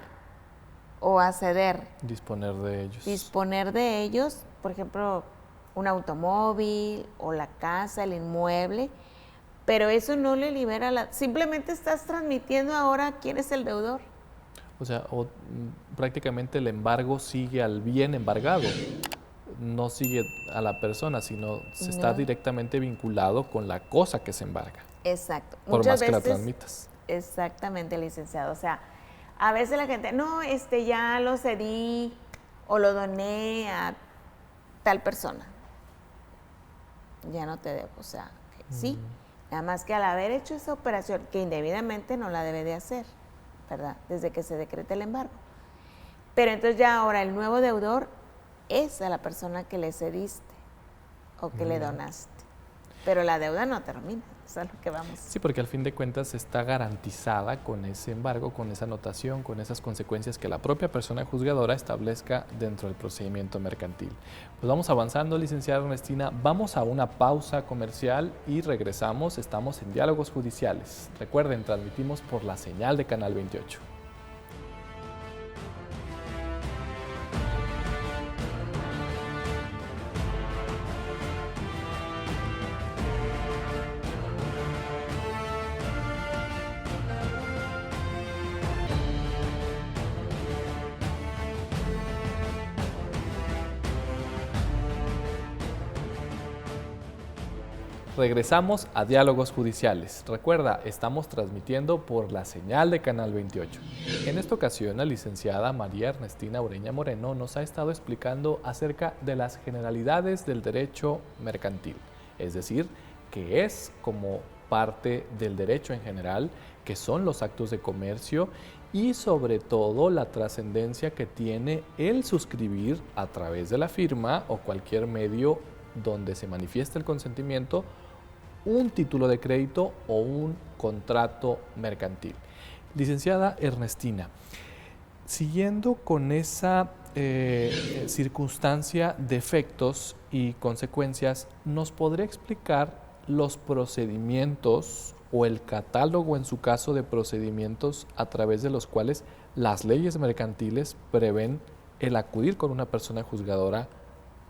o a ceder. Disponer de ellos. Disponer de ellos, por ejemplo, un automóvil o la casa, el inmueble, pero eso no le libera simplemente estás transmitiendo ahora quién es el deudor. O sea, prácticamente el embargo sigue al bien embargado, no sigue a la persona, sino se está directamente vinculado con la cosa que se embarga. Exacto. Por Muchas más veces, que la transmitas. Exactamente, licenciado. O sea, a veces la gente, no, ya lo cedí o lo doné a tal persona. Ya no te debo, o sea, sí. Nada más que al haber hecho esa operación, que indebidamente no la debe de hacer, ¿verdad? Desde que se decrete el embargo. Pero entonces ya ahora el nuevo deudor es a la persona que le cediste o que le donaste. Pero la deuda no termina, es a lo que vamos. Sí, porque al fin de cuentas está garantizada con ese embargo, con esa anotación, con esas consecuencias que la propia persona juzgadora establezca dentro del procedimiento mercantil. Pues vamos avanzando, licenciada Ernestina, vamos a una pausa comercial y regresamos. Estamos en Diálogos Judiciales. Recuerden, transmitimos por la señal de Canal 28. Regresamos a Diálogos Judiciales. Recuerda, estamos transmitiendo por la señal de Canal 28. En esta ocasión, la licenciada María Ernestina Ureña Moreno nos ha estado explicando acerca de las generalidades del derecho mercantil, es decir, qué es como parte del derecho en general, qué son los actos de comercio y sobre todo la trascendencia que tiene el suscribir a través de la firma o cualquier medio donde se manifiesta el consentimiento un título de crédito o un contrato mercantil. Licenciada Ernestina, siguiendo con esa circunstancia de efectos y consecuencias, ¿nos podría explicar los procedimientos o el catálogo, en su caso, de procedimientos a través de los cuales las leyes mercantiles prevén el acudir con una persona juzgadora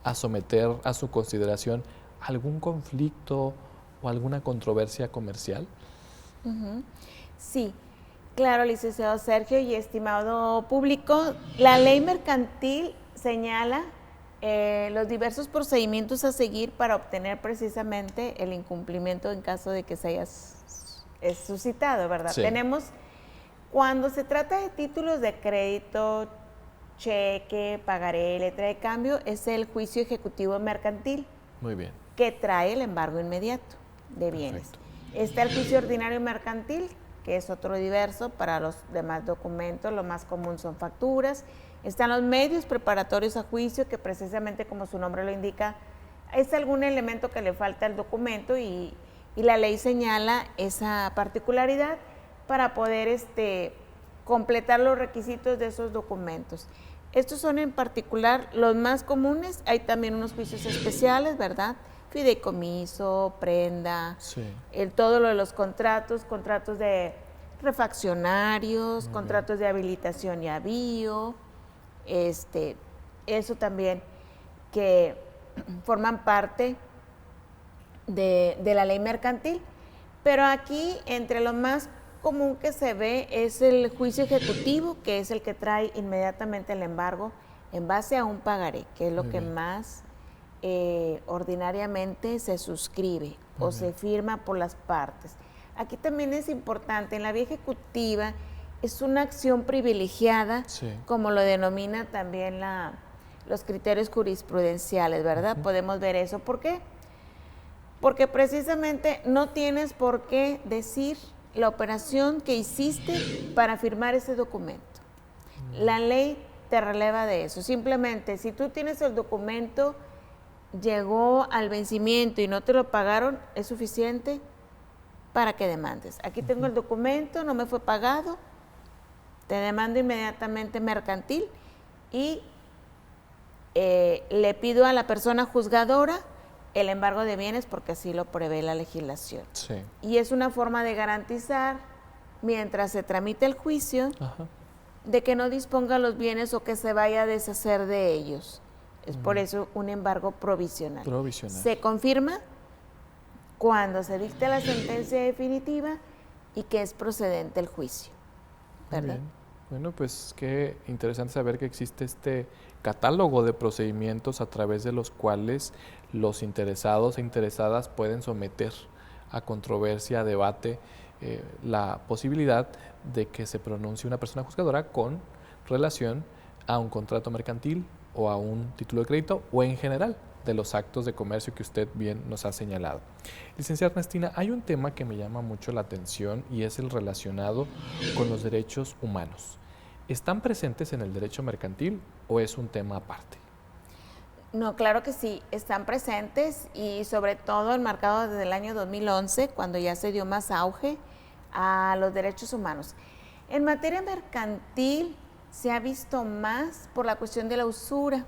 a someter a su consideración algún conflicto o alguna controversia comercial? Sí, claro, licenciado Sergio y estimado público, la ley mercantil señala los diversos procedimientos a seguir para obtener precisamente el incumplimiento en caso de que se haya suscitado, ¿verdad? Sí. Tenemos, cuando se trata de títulos de crédito, cheque, pagaré, letra de cambio, es el juicio ejecutivo mercantil. Muy bien. Que trae el embargo inmediato de bienes. Perfecto. Está el juicio ordinario mercantil, que es otro diverso para los demás documentos, lo más común son facturas. Están los medios preparatorios a juicio, que precisamente como su nombre lo indica, es algún elemento que le falta al documento y la ley señala esa particularidad para poder completar los requisitos de esos documentos. Estos son en particular los más comunes. Hay también unos juicios especiales, ¿verdad? Fideicomiso, prenda, Sí. Todo lo de los contratos de refaccionarios, contratos de habilitación y avío, eso también que forman parte de la ley mercantil. Pero aquí, entre lo más común que se ve es el juicio ejecutivo, que es el que trae inmediatamente el embargo en base a un pagaré, que es lo que más ordinariamente se suscribe o se firma por las partes. Aquí también es importante, en la vía ejecutiva es una acción privilegiada, Sí. como lo denomina también los criterios jurisprudenciales, ¿verdad? Podemos ver eso. ¿Por qué? Porque precisamente no tienes por qué decir la operación que hiciste para firmar ese documento. La ley te releva de eso. Simplemente, si tú tienes el documento, llegó al vencimiento y no te lo pagaron, es suficiente para que demandes. Aquí tengo el documento, no me fue pagado, te demando inmediatamente mercantil y le pido a la persona juzgadora el embargo de bienes porque así lo prevé la legislación. Sí. Y es una forma de garantizar, mientras se tramite el juicio, Ajá. de que no disponga los bienes o que se vaya a deshacer de ellos. Es por eso un embargo provisional. Provisional. Se confirma cuando se dicte la sentencia definitiva y que es procedente el juicio. Muy ¿Verdad? bien. Bueno, pues qué interesante saber que existe este catálogo de procedimientos a través de los cuales los interesados e interesadas pueden someter a controversia, a debate, la posibilidad de que se pronuncie una persona juzgadora con relación a un contrato mercantil o a un título de crédito o en general de los actos de comercio que usted bien nos ha señalado. Licenciada Ernestina, hay un tema que me llama mucho la atención y es el relacionado con los derechos humanos. ¿Están presentes en el derecho mercantil o es un tema aparte? No, claro que sí, están presentes y sobre todo enmarcado desde el año 2011, cuando ya se dio más auge a los derechos humanos. En materia mercantil se ha visto más por la cuestión de la usura,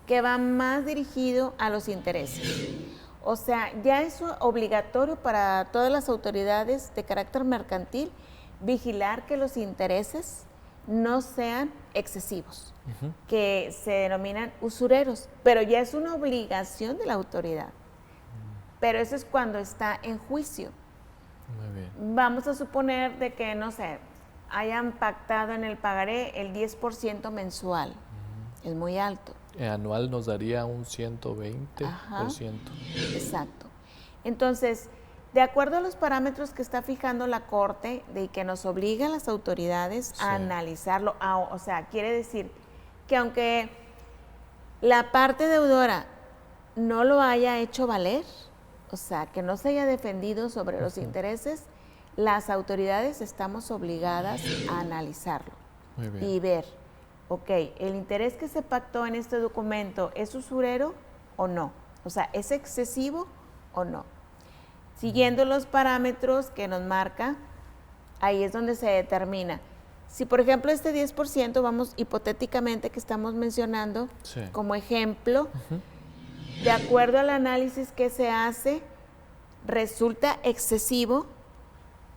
que va más dirigido a los intereses. O sea, ya es obligatorio para todas las autoridades de carácter mercantil vigilar que los intereses no sean excesivos, que se denominan usureros, pero ya es una obligación de la autoridad. Pero eso es cuando está en juicio. Muy bien. Vamos a suponer de que, no sé, hayan pactado en el pagaré el 10% mensual. Es muy alto. Anual nos daría un 120%. Ajá. Exacto. Entonces, de acuerdo a los parámetros que está fijando la Corte de que nos obliga a las autoridades a analizarlo, o sea, quiere decir que aunque la parte deudora no lo haya hecho valer, o sea, que no se haya defendido sobre los intereses, las autoridades estamos obligadas a analizarlo. Muy bien. Y ver, ok, el interés que se pactó en este documento, ¿es usurero o no? O sea, ¿es excesivo o no? Siguiendo los parámetros que nos marca, ahí es donde se determina. Si, por ejemplo, este 10%, vamos hipotéticamente que estamos mencionando como ejemplo, de acuerdo al análisis que se hace, resulta excesivo,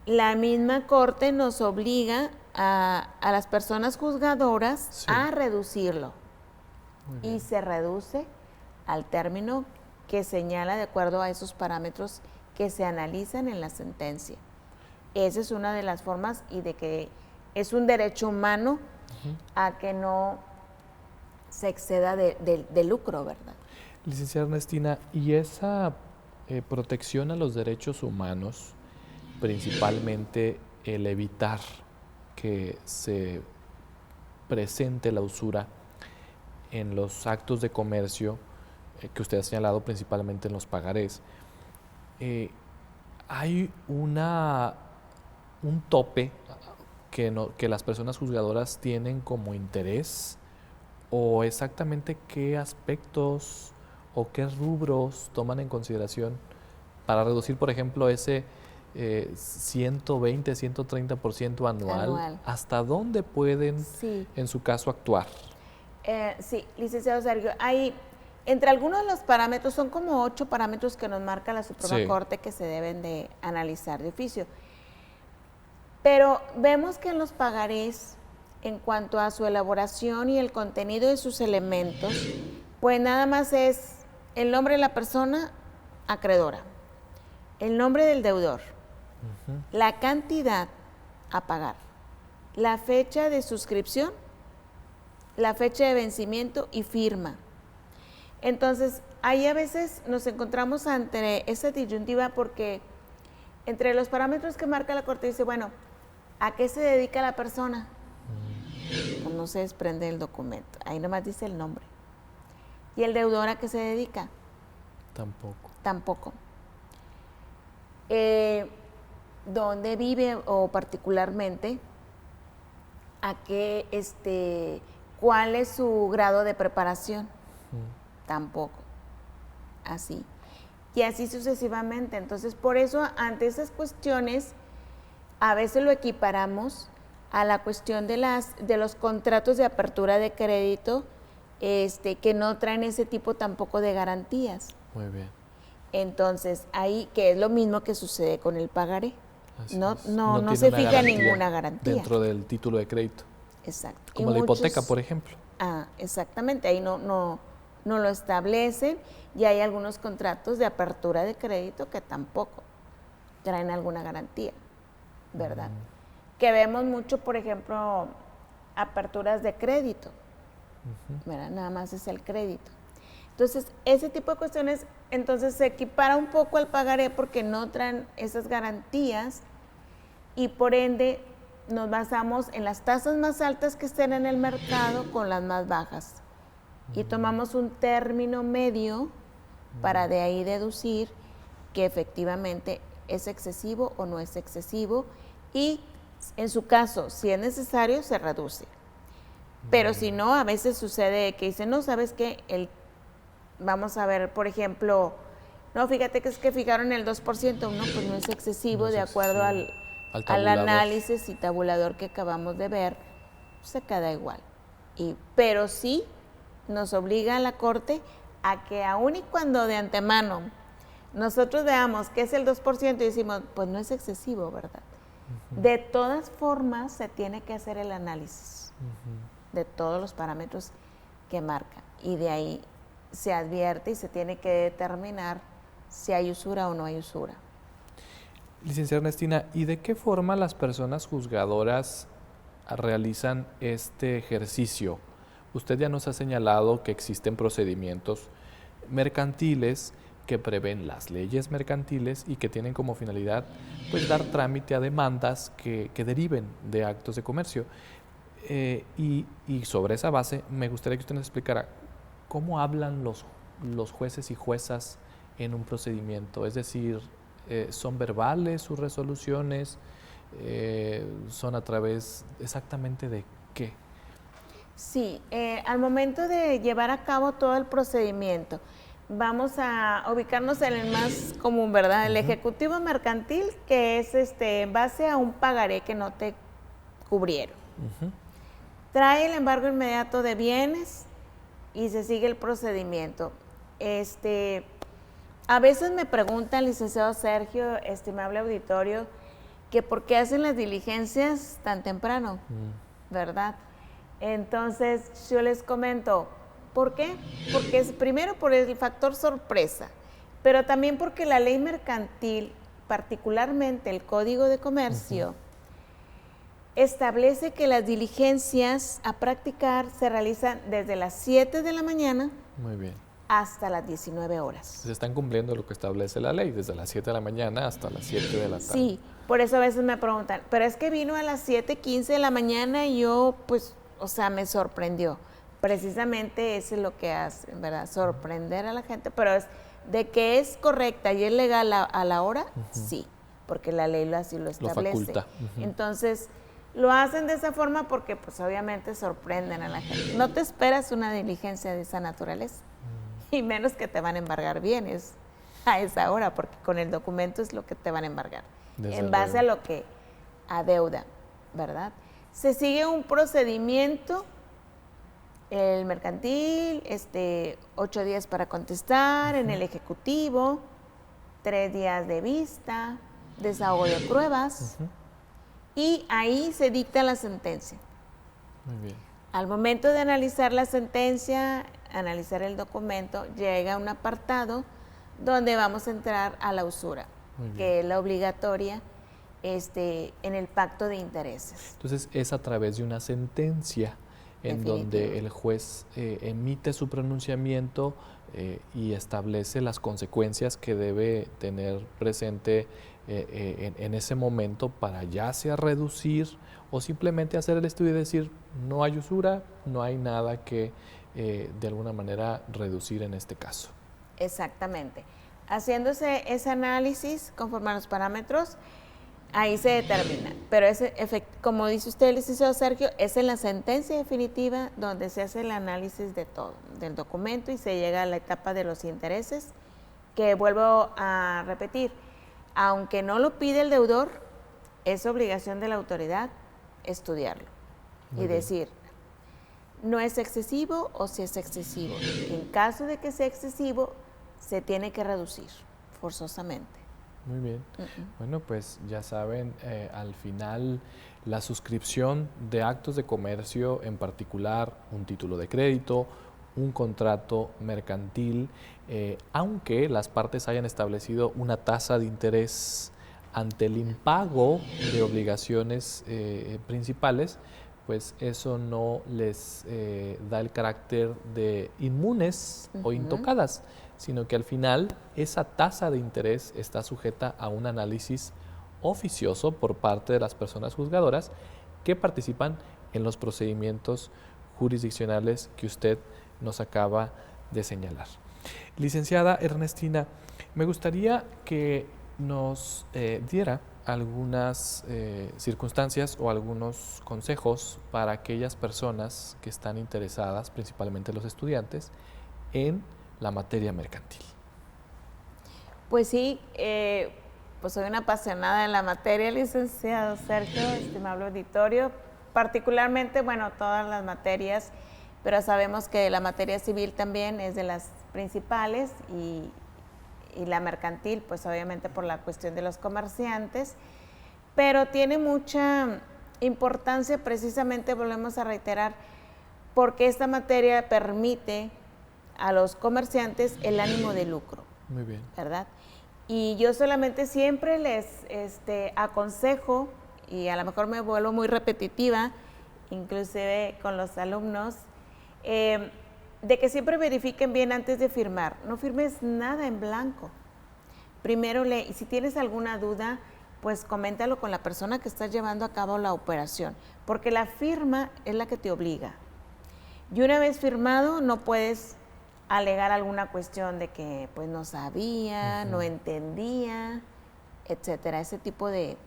la misma Corte nos obliga a las personas juzgadoras a reducirlo. y se reduce al término que señala de acuerdo a esos parámetros que se analizan en la sentencia. Esa es una de las formas y de que es un derecho humano a que no se exceda de lucro, ¿verdad? Licenciada Ernestina, ¿y esa protección a los derechos humanos, principalmente el evitar que se presente la usura en los actos de comercio, que usted ha señalado principalmente en los pagarés, hay un tope que las personas juzgadoras tienen como interés, o exactamente qué aspectos o qué rubros toman en consideración para reducir, por ejemplo, ese 120, 130% anual? ¿Hasta dónde pueden, en su caso, actuar? Sí, licenciado Sergio, hay, entre algunos de los parámetros, son como 8 parámetros que nos marca la Suprema Corte que se deben de analizar de oficio. Pero vemos que en los pagarés, en cuanto a su elaboración y el contenido de sus elementos, pues nada más es el nombre de la persona acreedora, el nombre del deudor, la cantidad a pagar, la fecha de suscripción, la fecha de vencimiento y firma. Entonces, ahí a veces nos encontramos ante esa disyuntiva porque entre los parámetros que marca la Corte dice, bueno, ¿a qué se dedica la persona? Pues no se desprende del documento, ahí nomás dice el nombre. ¿Y el deudor a qué se dedica? Tampoco. ¿Dónde vive o particularmente? ¿A qué, cuál es su grado de preparación? Tampoco. Así. Y así sucesivamente. Entonces, por eso, ante esas cuestiones, a veces lo equiparamos a la cuestión de los contratos de apertura de crédito, que no traen ese tipo tampoco de garantías. Muy bien. Entonces, ahí, que es lo mismo que sucede con el pagaré. No se fija ninguna garantía. Dentro del título de crédito. Exacto. Como la hipoteca, por ejemplo. Exactamente, ahí no lo establecen, y hay algunos contratos de apertura de crédito que tampoco traen alguna garantía, ¿verdad? Que vemos mucho, por ejemplo, aperturas de crédito, ¿verdad? Nada más es el crédito. Entonces, ese tipo de cuestiones, entonces se equipara un poco al pagaré porque no traen esas garantías y por ende nos basamos en las tasas más altas que estén en el mercado con las más bajas. Y tomamos un término medio para de ahí deducir que efectivamente es excesivo o no es excesivo, y en su caso, si es necesario, se reduce. Pero si no, a veces sucede que dicen, no, ¿sabes qué? Vamos a ver, por ejemplo, no, fíjate que es que fijaron el 2%, no, pues no es excesivo, de acuerdo al análisis y tabulador que acabamos de ver, se queda igual. Pero sí nos obliga a la Corte a que aun y cuando de antemano nosotros veamos que es el 2% y decimos, pues no es excesivo, ¿verdad? De todas formas se tiene que hacer el análisis de todos los parámetros que marca, y de ahí se advierte y se tiene que determinar si hay usura o no hay usura. Licenciada Ernestina, ¿y de qué forma las personas juzgadoras realizan este ejercicio? Usted ya nos ha señalado que existen procedimientos mercantiles que prevén las leyes mercantiles y que tienen como finalidad, pues, dar trámite a demandas que deriven de actos de comercio. Y sobre esa base me gustaría que usted nos explicara cómo hablan los jueces y juezas en un procedimiento. Es decir, ¿son verbales sus resoluciones? ¿Son a través exactamente de qué? Sí, al momento de llevar a cabo todo el procedimiento, vamos a ubicarnos en el más común, ¿verdad? El ejecutivo mercantil, que es en base a un pagaré que no te cubrieron. Trae el embargo inmediato de bienes y se sigue el procedimiento. A veces me pregunta, licenciado Sergio, estimable auditorio, que por qué hacen las diligencias tan temprano, ¿verdad? Entonces, yo les comento, ¿Por qué? Porque es primero por el factor sorpresa, pero también porque la ley mercantil, particularmente el Código de Comercio, establece que las diligencias a practicar se realizan desde las 7 de la mañana Muy bien. hasta las 19 horas. Se están cumpliendo lo que establece la ley, desde las 7 de la mañana hasta las 7 de la tarde. Sí, por eso a veces me preguntan, pero es que vino a las 7:15 de la mañana y yo, pues, o sea, me sorprendió. Precisamente eso es lo que hace, ¿verdad? Sorprender a la gente, pero es de que es correcta y es legal a la hora, sí, porque la ley así lo establece. faculta. Entonces, lo hacen de esa forma porque, pues, obviamente sorprenden a la gente. No te esperas una diligencia de esa naturaleza, y menos que te van a embargar bienes a esa hora, porque con el documento es lo que te van a embargar, en base a lo que adeuda, ¿verdad? Se sigue un procedimiento, el mercantil, 8 días para contestar, en el ejecutivo, 3 días de vista, desahogo de pruebas, y ahí se dicta la sentencia. Muy bien. Al momento de analizar la sentencia, analizar el documento, llega un apartado donde vamos a entrar a la usura, que es la obligatoria en el pacto de intereses. Entonces es a través de una sentencia en donde el juez emite su pronunciamiento y establece las consecuencias que debe tener presente en ese momento para ya sea reducir o simplemente hacer el estudio y decir no hay usura, no hay nada que de alguna manera reducir en este caso. Exactamente. Haciéndose ese análisis conforme a los parámetros, ahí se determina. Pero como dice usted, licenciado Sergio, es en la sentencia definitiva donde se hace el análisis de todo, del documento, y se llega a la etapa de los intereses, que vuelvo a repetir, aunque no lo pide el deudor, es obligación de la autoridad estudiarlo y decir, ¿no es excesivo o si es excesivo? En caso de que sea excesivo, se tiene que reducir forzosamente. Muy bien. Bueno, pues ya saben, al final la suscripción de actos de comercio, en particular un título de crédito, un contrato mercantil, aunque las partes hayan establecido una tasa de interés ante el impago de obligaciones principales, pues eso no les da el carácter de inmunes o intocadas, sino que al final esa tasa de interés está sujeta a un análisis oficioso por parte de las personas juzgadoras que participan en los procedimientos jurisdiccionales que usted nos acaba de señalar. Licenciada Ernestina, me gustaría que nos diera algunas circunstancias o algunos consejos para aquellas personas que están interesadas, principalmente los estudiantes, en la materia mercantil. Pues sí, pues soy una apasionada de la materia, licenciado Sergio, estimable auditorio, particularmente, bueno, todas las materias, pero sabemos que la materia civil también es de las principales y la mercantil, pues obviamente por la cuestión de los comerciantes, pero tiene mucha importancia, precisamente volvemos a reiterar, porque esta materia permite a los comerciantes el ánimo de lucro. Muy bien. ¿Verdad? Y yo solamente siempre les aconsejo, y a lo mejor me vuelvo muy repetitiva, inclusive con los alumnos, de que siempre verifiquen bien antes de firmar. No firmes nada en blanco. Primero lee, y si tienes alguna duda, pues coméntalo con la persona que está llevando a cabo la operación, porque la firma es la que te obliga. Y una vez firmado, no puedes alegar alguna cuestión de que pues no sabía, no entendía, etcétera, ese tipo de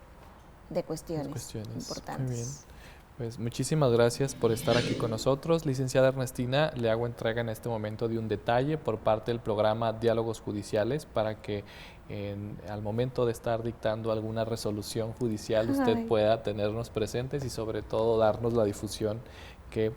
cuestiones importantes. Muy bien. Pues muchísimas gracias por estar aquí con nosotros. Licenciada Ernestina, le hago entrega en este momento de un detalle por parte del programa Diálogos Judiciales para que al momento de estar dictando alguna resolución judicial usted pueda tenernos presentes y sobre todo darnos la difusión que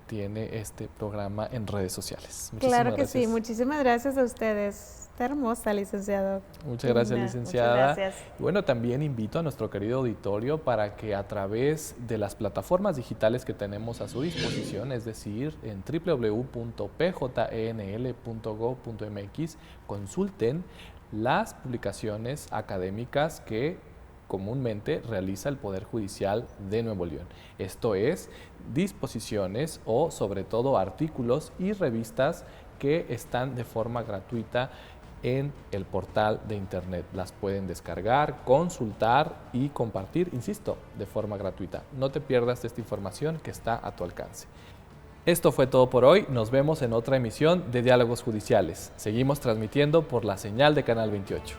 tiene este programa en redes sociales. Claro que sí, muchísimas gracias a ustedes. Está hermosa, licenciado. Muchas gracias, Muchas licenciada. gracias. Y bueno, también invito a nuestro querido auditorio para que a través de las plataformas digitales que tenemos a su disposición, es decir, en www.pjenl.gov.mx, consulten las publicaciones académicas que comúnmente realiza el Poder Judicial de Nuevo León. Esto es, disposiciones o sobre todo artículos y revistas que están de forma gratuita en el portal de internet. Las pueden descargar, consultar y compartir, insisto, de forma gratuita. No te pierdas de esta información que está a tu alcance. Esto fue todo por hoy. Nos vemos en otra emisión de Diálogos Judiciales. Seguimos transmitiendo por la señal de Canal 28.